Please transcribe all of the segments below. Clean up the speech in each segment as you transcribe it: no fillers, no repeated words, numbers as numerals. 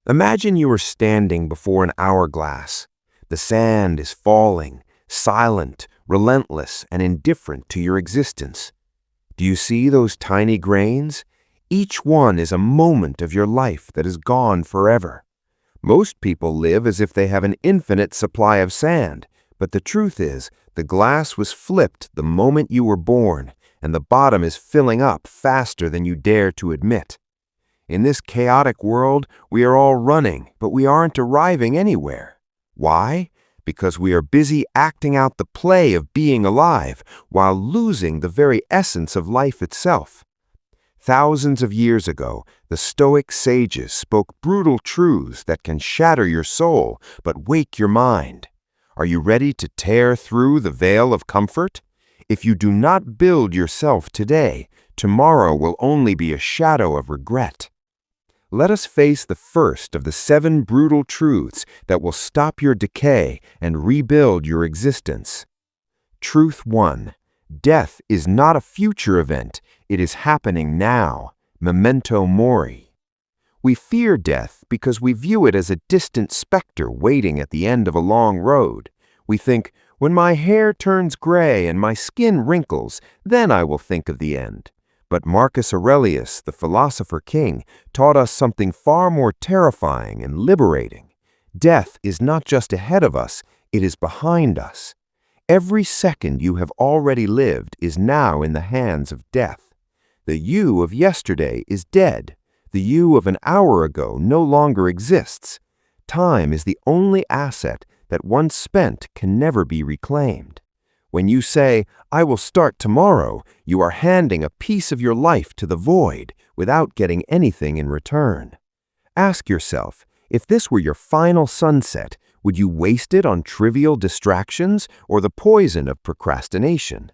Imagine you are standing before an hourglass. The sand is falling, silent, relentless, and indifferent to your existence. Do you see those tiny grains? Each one is a moment of your life that is gone forever. Most people live as if they have an infinite supply of sand, but the truth is, the glass was flipped the moment you were born, and the bottom is filling up faster than you dare to admit. In this chaotic world, we are all running, but we aren't arriving anywhere. Why? Because we are busy acting out the play of being alive while losing the very essence of life itself. Thousands of years ago, the Stoic sages spoke brutal truths that can shatter your soul but wake your mind. Are you ready to tear through the veil of comfort? If you do not build yourself today, tomorrow will only be a shadow of regret. Let us face the first of the 7 brutal truths that will stop your decay and rebuild your existence. Truth 1. Death is not a future event, it is happening now. Memento Mori. We fear death because we view it as a distant specter waiting at the end of a long road. We think, when my hair turns gray and my skin wrinkles, then I will think of the end. But Marcus Aurelius, the philosopher king, taught us something far more terrifying and liberating. Death is not just ahead of us, it is behind us. Every second you have already lived is now in the hands of death. The you of yesterday is dead. The you of an hour ago no longer exists. Time is the only asset that once spent can never be reclaimed. When you say, "I will start tomorrow," you are handing a piece of your life to the void without getting anything in return. Ask yourself, if this were your final sunset, would you waste it on trivial distractions or the poison of procrastination?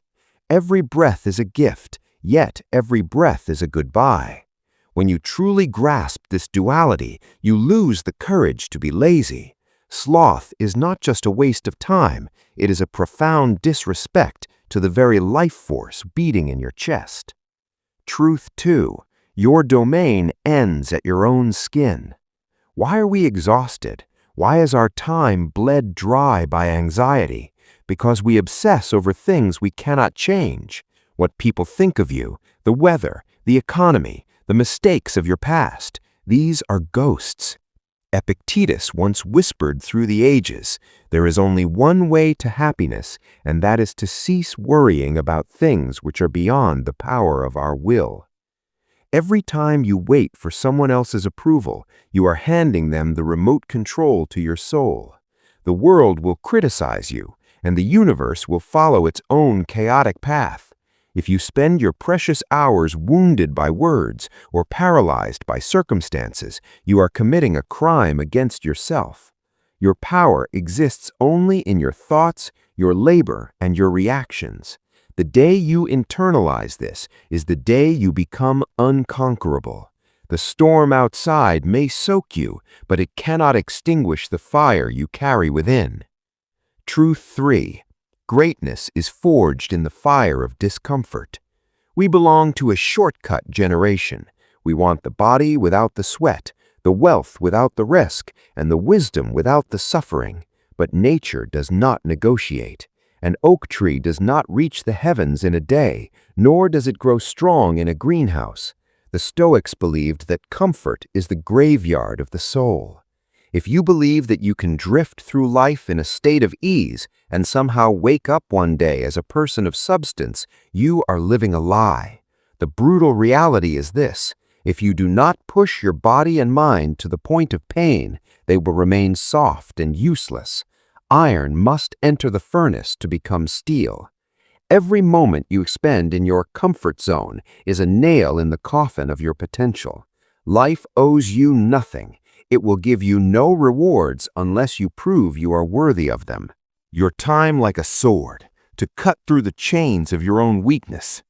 Every breath is a gift, yet every breath is a goodbye. When you truly grasp this duality, you lose the courage to be lazy. Sloth is not just a waste of time, it is a profound disrespect to the very life force beating in your chest. Truth 2. Your domain ends at your own skin. Why are we exhausted? Why is our time bled dry by anxiety? Because we obsess over things we cannot change. What people think of you, the weather, the economy, the mistakes of your past. These are ghosts. Epictetus once whispered through the ages, "There is only one way to happiness, and that is to cease worrying about things which are beyond the power of our will." Every time you wait for someone else's approval, you are handing them the remote control to your soul. The world will criticize you, and the universe will follow its own chaotic path. If you spend your precious hours wounded by words or paralyzed by circumstances, you are committing a crime against yourself. Your power exists only in your thoughts, your labor, and your reactions. The day you internalize this is the day you become unconquerable. The storm outside may soak you, but it cannot extinguish the fire you carry within. Truth 3. Greatness is forged in the fire of discomfort. We belong to a shortcut generation. We want the body without the sweat, the wealth without the risk, and the wisdom without the suffering. But nature does not negotiate. An oak tree does not reach the heavens in a day, nor does it grow strong in a greenhouse. The Stoics believed that comfort is the graveyard of the soul. If you believe that you can drift through life in a state of ease and somehow wake up one day as a person of substance, you are living a lie. The brutal reality is this: if you do not push your body and mind to the point of pain, they will remain soft and useless. Iron must enter the furnace to become steel. Every moment you spend in your comfort zone is a nail in the coffin of your potential. Life owes you nothing. It will give you no rewards unless you prove you are worthy of them. Your time like a sword, to cut through the chains of your own weakness.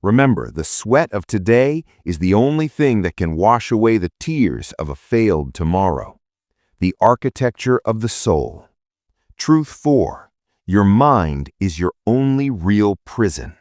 Remember, the sweat of today is the only thing that can wash away the tears of a failed tomorrow. The architecture of the soul. Truth 4. Your mind is your only real prison.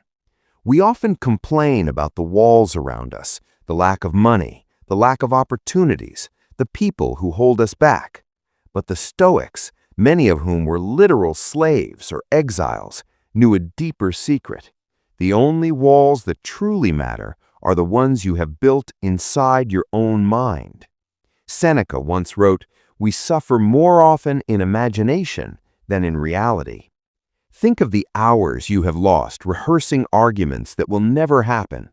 We often complain about the walls around us, the lack of money, the lack of opportunities, the people who hold us back. But the Stoics, many of whom were literal slaves or exiles, knew a deeper secret. The only walls that truly matter are the ones you have built inside your own mind. Seneca once wrote, "We suffer more often in imagination than in reality." Think of the hours you have lost rehearsing arguments that will never happen.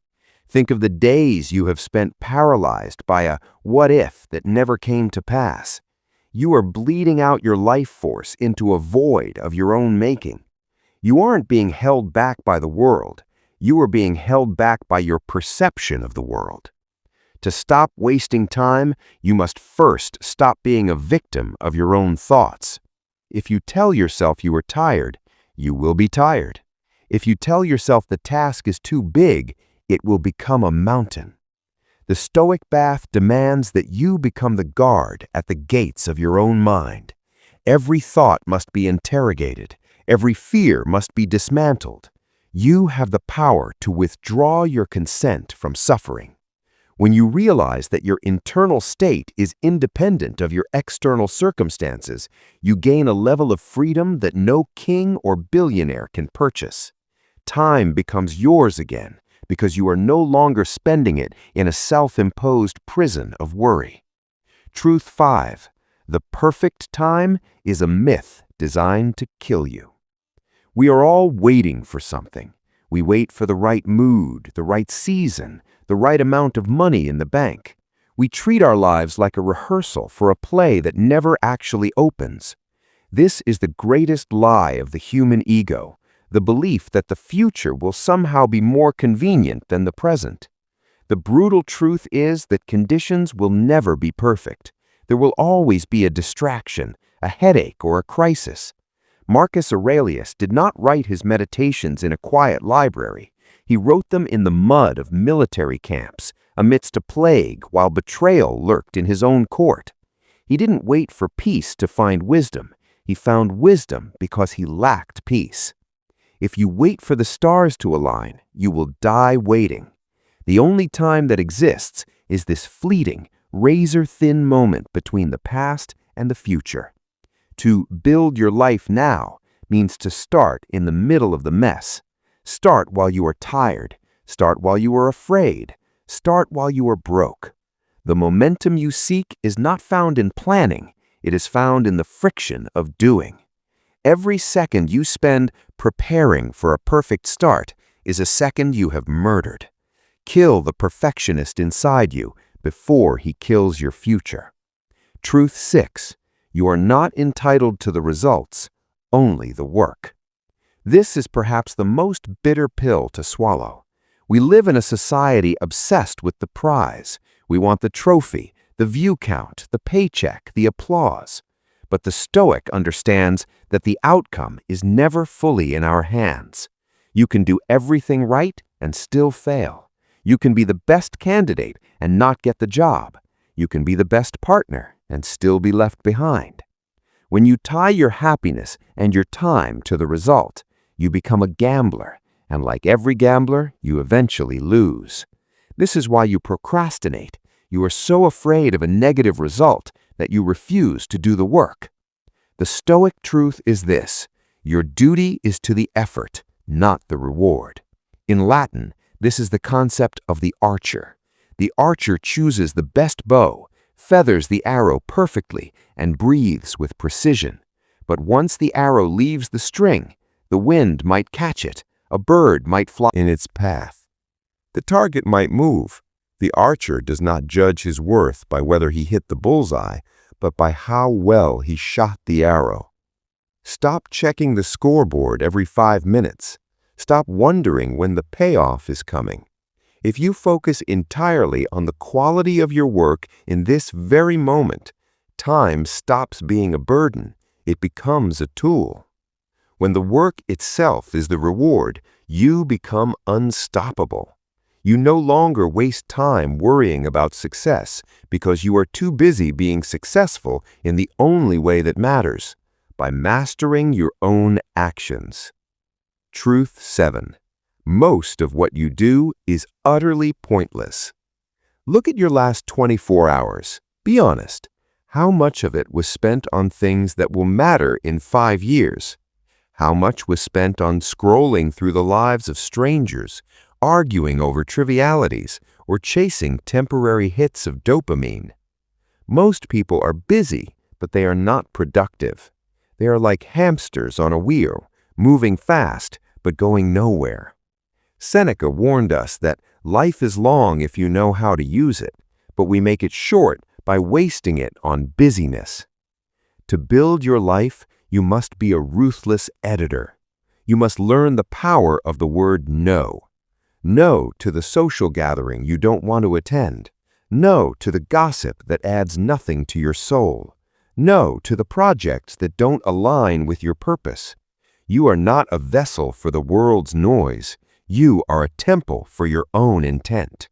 Think of the days you have spent paralyzed by a what if that never came to pass. You are bleeding out your life force into a void of your own making. You aren't being held back by the world. You are being held back by your perception of the world. To stop wasting time, you must first stop being a victim of your own thoughts. If you tell yourself you are tired, you will be tired. If you tell yourself the task is too big, it will become a mountain. The Stoic path demands that you become the guard at the gates of your own mind. Every thought must be interrogated. Every fear must be dismantled. You have the power to withdraw your consent from suffering. When you realize that your internal state is independent of your external circumstances, you gain a level of freedom that no king or billionaire can purchase. Time becomes yours again because you are no longer spending it in a self-imposed prison of worry. Truth 5. The perfect time is a myth designed to kill you. We are all waiting for something. We wait for the right mood, the right season, the right amount of money in the bank. We treat our lives like a rehearsal for a play that never actually opens. This is the greatest lie of the human ego, the belief that the future will somehow be more convenient than the present. The brutal truth is that conditions will never be perfect. There will always be a distraction, a headache, or a crisis. Marcus Aurelius did not write his meditations in a quiet library. He wrote them in the mud of military camps, amidst a plague, while betrayal lurked in his own court. He didn't wait for peace to find wisdom. He found wisdom because he lacked peace. If you wait for the stars to align, you will die waiting. The only time that exists is this fleeting, razor-thin moment between the past and the future. To build your life now means to start in the middle of the mess. Start while you are tired. Start while you are afraid. Start while you are broke. The momentum you seek is not found in planning. It is found in the friction of doing. Every second you spend preparing for a perfect start is a second you have murdered. Kill the perfectionist inside you before he kills your future. Truth 6. You are not entitled to the results, only the work. This is perhaps the most bitter pill to swallow. We live in a society obsessed with the prize. We want the trophy, the view count, the paycheck, the applause. But the Stoic understands that the outcome is never fully in our hands. You can do everything right and still fail. You can be the best candidate and not get the job. You can be the best partner and still be left behind. When you tie your happiness and your time to the result, you become a gambler, and like every gambler, you eventually lose. This is why you procrastinate. You are so afraid of a negative result that you refuse to do the work. The Stoic truth is this: your duty is to the effort, not the reward. In Latin, this is the concept of the archer. The archer chooses the best bow, feathers the arrow perfectly, and breathes with precision. But once the arrow leaves the string, the wind might catch it, a bird might fly in its path. The target might move. The archer does not judge his worth by whether he hit the bullseye, but by how well he shot the arrow. Stop checking the scoreboard every 5 minutes. Stop wondering when the payoff is coming. If you focus entirely on the quality of your work in this very moment, time stops being a burden. It becomes a tool. When the work itself is the reward, you become unstoppable. You no longer waste time worrying about success because you are too busy being successful in the only way that matters, by mastering your own actions. Truth 7. Most of what you do is utterly pointless. Look at your last 24 hours. Be honest. How much of it was spent on things that will matter in 5 years? How much was spent on scrolling through the lives of strangers, arguing over trivialities, or chasing temporary hits of dopamine? Most people are busy, but they are not productive. They are like hamsters on a wheel, moving fast, but going nowhere. Seneca warned us that life is long if you know how to use it, but we make it short by wasting it on busyness. To build your life, you must be a ruthless editor. You must learn the power of the word no. No to the social gathering you don't want to attend. No to the gossip that adds nothing to your soul. No to the projects that don't align with your purpose. You are not a vessel for the world's noise. You are a temple for your own intent.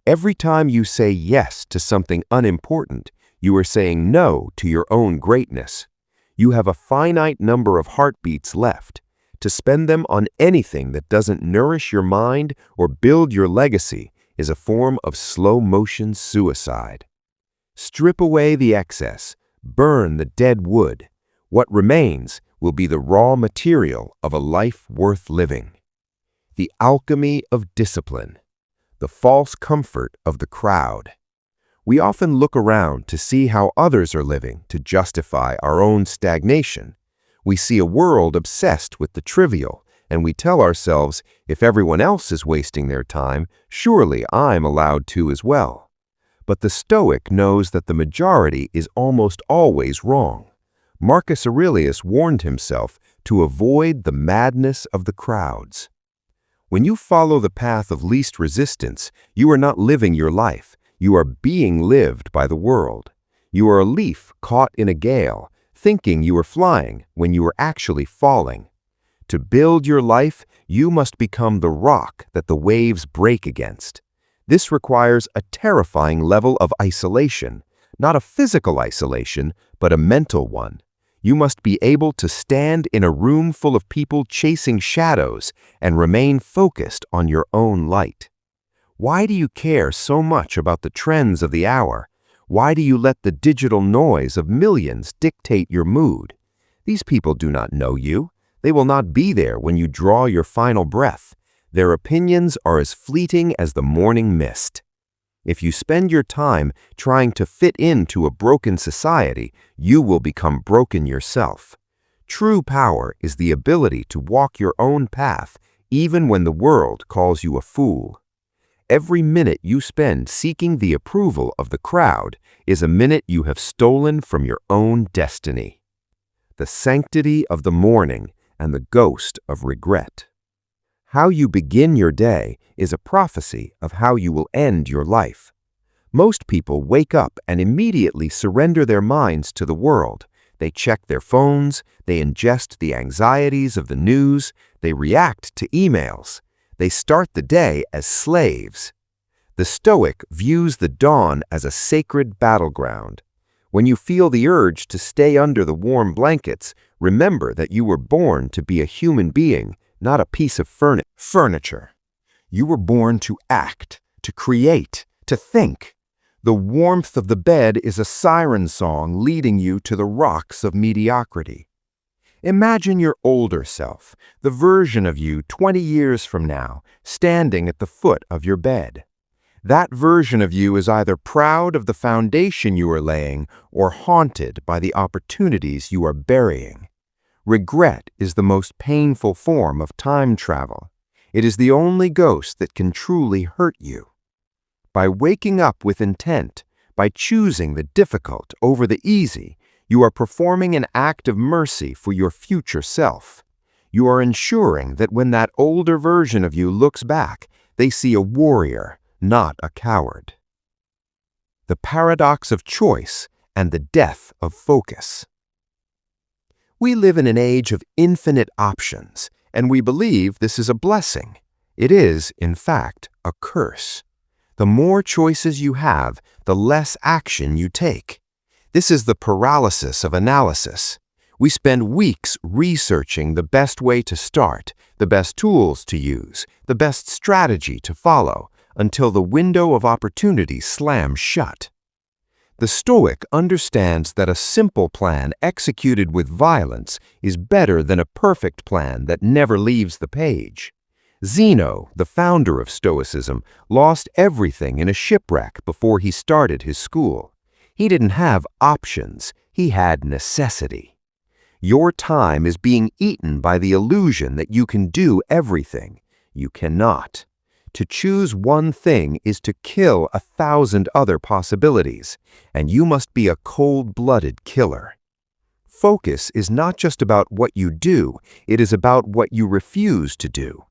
Every time you say yes to something unimportant, you are saying no to your own greatness. You have a finite number of heartbeats left. To spend them on anything that doesn't nourish your mind or build your legacy is a form of slow-motion suicide. Strip away the excess, burn the dead wood. What remains will be the raw material of a life worth living. The alchemy of discipline. The false comfort of the crowd. We often look around to see how others are living to justify our own stagnation. We see a world obsessed with the trivial, and we tell ourselves, if everyone else is wasting their time, surely I'm allowed to as well. But the Stoic knows that the majority is almost always wrong. Marcus Aurelius warned himself to avoid the madness of the crowds. When you follow the path of least resistance, you are not living your life. You are being lived by the world. You are a leaf caught in a gale, thinking you are flying when you are actually falling. To build your life, you must become the rock that the waves break against. This requires a terrifying level of isolation, not a physical isolation, but a mental one. You must be able to stand in a room full of people chasing shadows and remain focused on your own light. Why do you care so much about the trends of the hour? Why do you let the digital noise of millions dictate your mood? These people do not know you. They will not be there when you draw your final breath. Their opinions are as fleeting as the morning mist. If you spend your time trying to fit into a broken society, you will become broken yourself. True power is the ability to walk your own path, even when the world calls you a fool. Every minute you spend seeking the approval of the crowd is a minute you have stolen from your own destiny. The sanctity of the morning and the ghost of regret. How you begin your day is a prophecy of how you will end your life. Most people wake up and immediately surrender their minds to the world. They check their phones, they ingest the anxieties of the news, they react to emails. They start the day as slaves. The Stoic views the dawn as a sacred battleground. When you feel the urge to stay under the warm blankets, remember that you were born to be a human being, not a piece of furniture. You were born to act, to create, to think. The warmth of the bed is a siren song leading you to the rocks of mediocrity. Imagine your older self, the version of you 20 years from now, standing at the foot of your bed. That version of you is either proud of the foundation you are laying or haunted by the opportunities you are burying. Regret is the most painful form of time travel. It is the only ghost that can truly hurt you. By waking up with intent, by choosing the difficult over the easy, you are performing an act of mercy for your future self. You are ensuring that when that older version of you looks back, they see a warrior, not a coward. The paradox of choice and the death of focus. We live in an age of infinite options, and we believe this is a blessing. It is, in fact, a curse. The more choices you have, the less action you take. This is the paralysis of analysis. We spend weeks researching the best way to start, the best tools to use, the best strategy to follow, until the window of opportunity slams shut. The Stoic understands that a simple plan executed with violence is better than a perfect plan that never leaves the page. Zeno, the founder of Stoicism, lost everything in a shipwreck before he started his school. He didn't have options, he had necessity. Your time is being eaten by the illusion that you can do everything. You cannot. To choose one thing is to kill 1,000 other possibilities, and you must be a cold-blooded killer. Focus is not just about what you do, it is about what you refuse to do.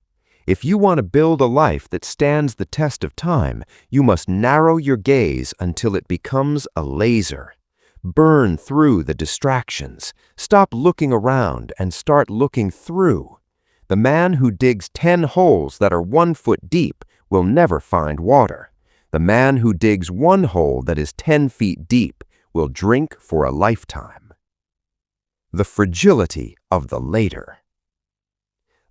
If you want to build a life that stands the test of time, you must narrow your gaze until it becomes a laser. Burn through the distractions. Stop looking around and start looking through. The man who digs 10 holes that are 1 foot deep will never find water. The man who digs 1 hole that is 10 feet deep will drink for a lifetime. The fragility of the later.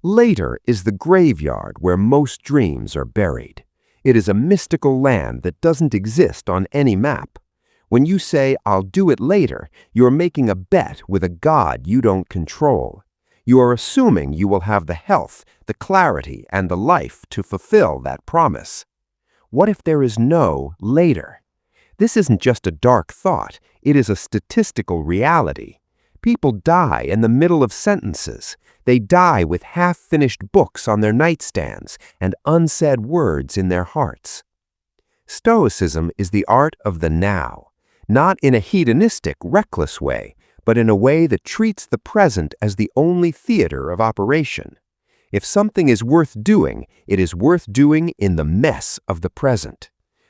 Later is the graveyard where most dreams are buried. It is a mystical land that doesn't exist on any map. When you say, "I'll do it later," you're making a bet with a god you don't control. You are assuming you will have the health, the clarity, and the life to fulfill that promise. What if there is no later? This isn't just a dark thought, it is a statistical reality. People die in the middle of sentences. They die with half-finished books on their nightstands and unsaid words in their hearts. Stoicism is the art of the now, not in a hedonistic, reckless way, but in a way that treats the present as the only theater of operation. If something is worth doing, it is worth doing in the mess of the present.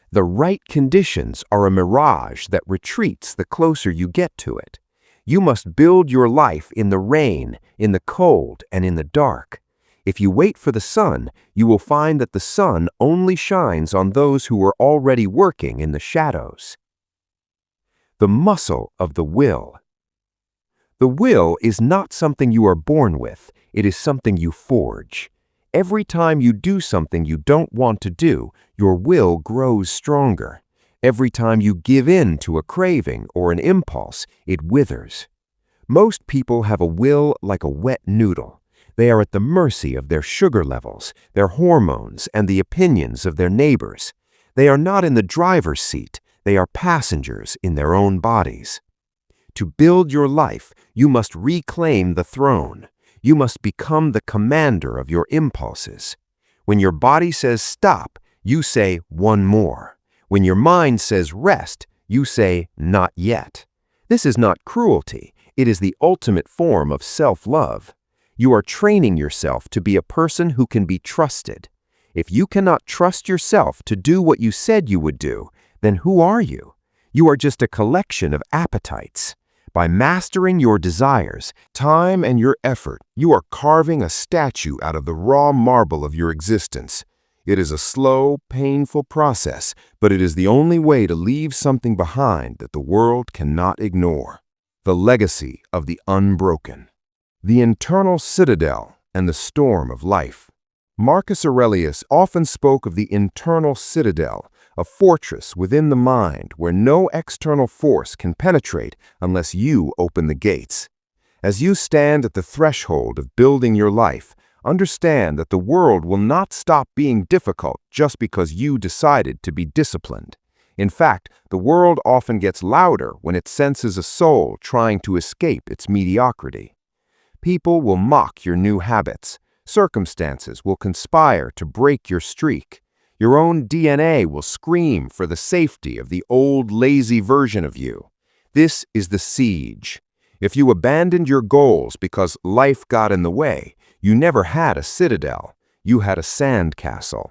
The right conditions are a mirage that retreats the closer you get to it. You must build your life in the rain, in the cold, and in the dark. If you wait for the sun, you will find that the sun only shines on those who are already working in the shadows. The muscle of the will. The will is not something you are born with, it is something you forge. Every time you do something you don't want to do, your will grows stronger. Every time you give in to a craving or an impulse, it withers. Most people have a will like a wet noodle. They are at the mercy of their sugar levels, their hormones, and the opinions of their neighbors. They are not in the driver's seat, they are passengers in their own bodies. To build your life, you must reclaim the throne. You must become the commander of your impulses. When your body says stop, you say one more. When your mind says rest, you say not yet. This is not cruelty. It is the ultimate form of self-love. You are training yourself to be a person who can be trusted. If you cannot trust yourself to do what you said you would do, then who are you? You are just a collection of appetites. By mastering your desires, time and your effort, you are carving a statue out of the raw marble of your existence. It is a slow, painful process, but it is the only way to leave something behind that the world cannot ignore. The legacy of the unbroken. The internal citadel and the storm of life. Marcus Aurelius often spoke of the internal citadel, a fortress within the mind where no external force can penetrate unless you open the gates. As you stand at the threshold of building your life, understand that the world will not stop being difficult just because you decided to be disciplined. In fact, the world often gets louder when it senses a soul trying to escape its mediocrity. People will mock your new habits. Circumstances will conspire to break your streak. Your own DNA will scream for the safety of the old, lazy version of you. This is the siege. If you abandoned your goals because life got in the way, you never had a citadel. You had a sandcastle.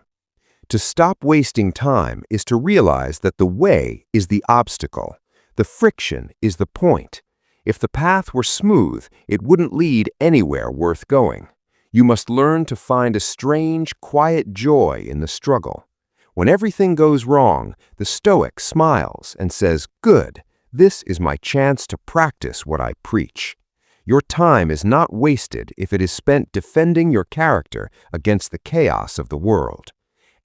To stop wasting time is to realize that the way is the obstacle. The friction is the point. If the path were smooth, it wouldn't lead anywhere worth going. You must learn to find a strange, quiet joy in the struggle. When everything goes wrong, the Stoic smiles and says, "Good, this is my chance to practice what I preach." Your time is not wasted if it is spent defending your character against the chaos of the world.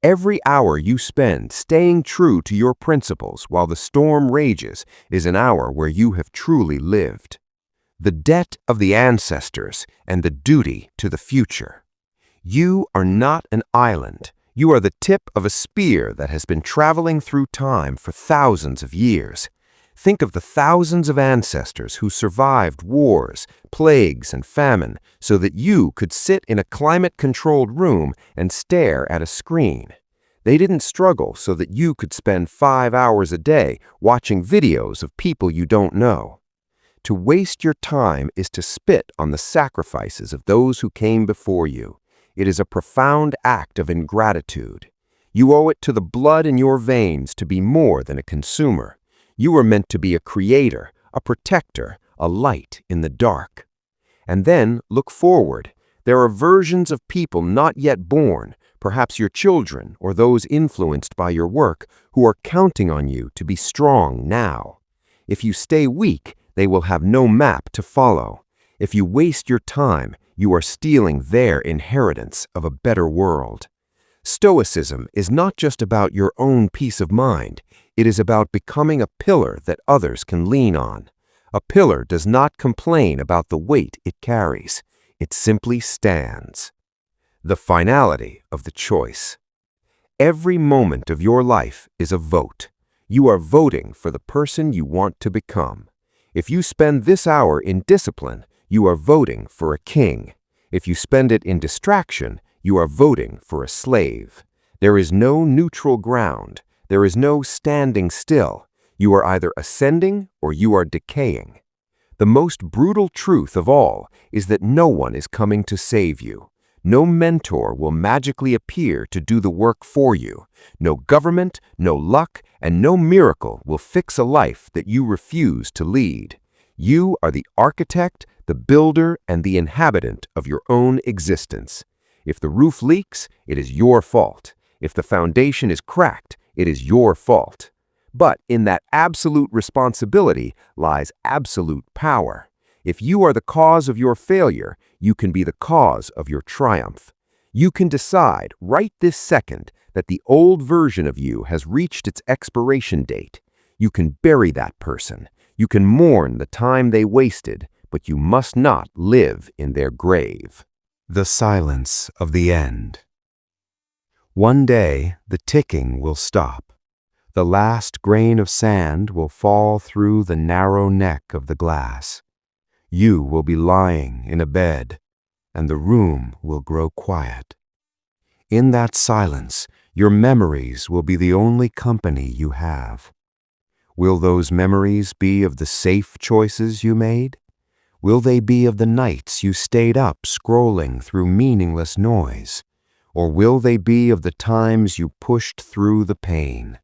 Every hour you spend staying true to your principles while the storm rages is an hour where you have truly lived. The debt of the ancestors and the duty to the future. You are not an island. You are the tip of a spear that has been traveling through time for thousands of years. Think of the thousands of ancestors who survived wars, plagues, and famine so that you could sit in a climate-controlled room and stare at a screen. They didn't struggle so that you could spend 5 hours a day watching videos of people you don't know. To waste your time is to spit on the sacrifices of those who came before you. It is a profound act of ingratitude. You owe it to the blood in your veins to be more than a consumer. You were meant to be a creator, a protector, a light in the dark. And then look forward. There are versions of people not yet born, perhaps your children or those influenced by your work, who are counting on you to be strong now. If you stay weak, they will have no map to follow. If you waste your time, you are stealing their inheritance of a better world. Stoicism is not just about your own peace of mind. It is about becoming a pillar that others can lean on. A pillar does not complain about the weight it carries. It simply stands. The finality of the choice. Every moment of your life is a vote. You are voting for the person you want to become. If you spend this hour in discipline, you are voting for a king. If you spend it in distraction, you are voting for a slave. There is no neutral ground. There is no standing still. You are either ascending or you are decaying. The most brutal truth of all is that no one is coming to save you. No mentor will magically appear to do the work for you. No government, no luck, and no miracle will fix a life that you refuse to lead. You are the architect, the builder, and the inhabitant of your own existence. If the roof leaks, it is your fault. If the foundation is cracked, it is your fault. But in that absolute responsibility lies absolute power. If you are the cause of your failure, you can be the cause of your triumph. You can decide right this second that the old version of you has reached its expiration date. You can bury that person. You can mourn the time they wasted, but you must not live in their grave. The silence of the end. One day, the ticking will stop. The last grain of sand will fall through the narrow neck of the glass. You will be lying in a bed, and the room will grow quiet. In that silence, your memories will be the only company you have. Will those memories be of the safe choices you made? Will they be of the nights you stayed up scrolling through meaningless noise? Or will they be of the times you pushed through the pain?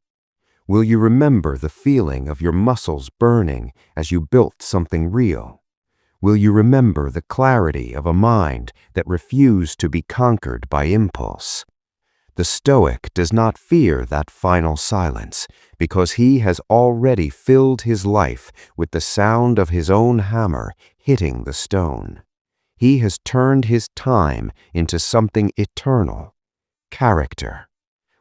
Will you remember the feeling of your muscles burning as you built something real? Will you remember the clarity of a mind that refused to be conquered by impulse? The Stoic does not fear that final silence because he has already filled his life with the sound of his own hammer hitting the stone. He has turned his time into something eternal. Character.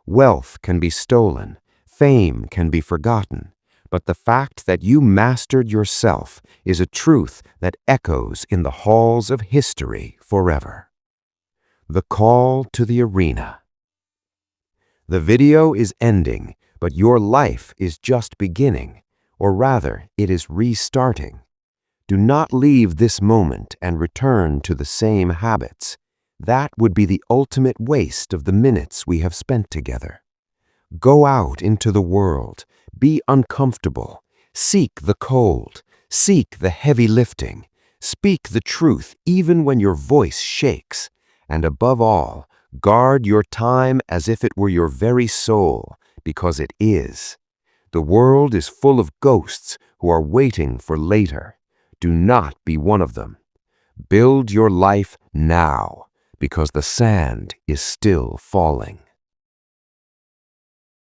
Wealth can be stolen, fame can be forgotten, but the fact that you mastered yourself is a truth that echoes in the halls of history forever. The call to the arena. The video is ending, but your life is just beginning, or rather, it is restarting. Do not leave this moment and return to the same habits. That would be the ultimate waste of the minutes we have spent together. Go out into the world, be uncomfortable, seek the cold, seek the heavy lifting, speak the truth even when your voice shakes, and above all, guard your time as if it were your very soul, because it is. The world is full of ghosts who are waiting for later. Do not be one of them. Build your life now, because the sand is still falling.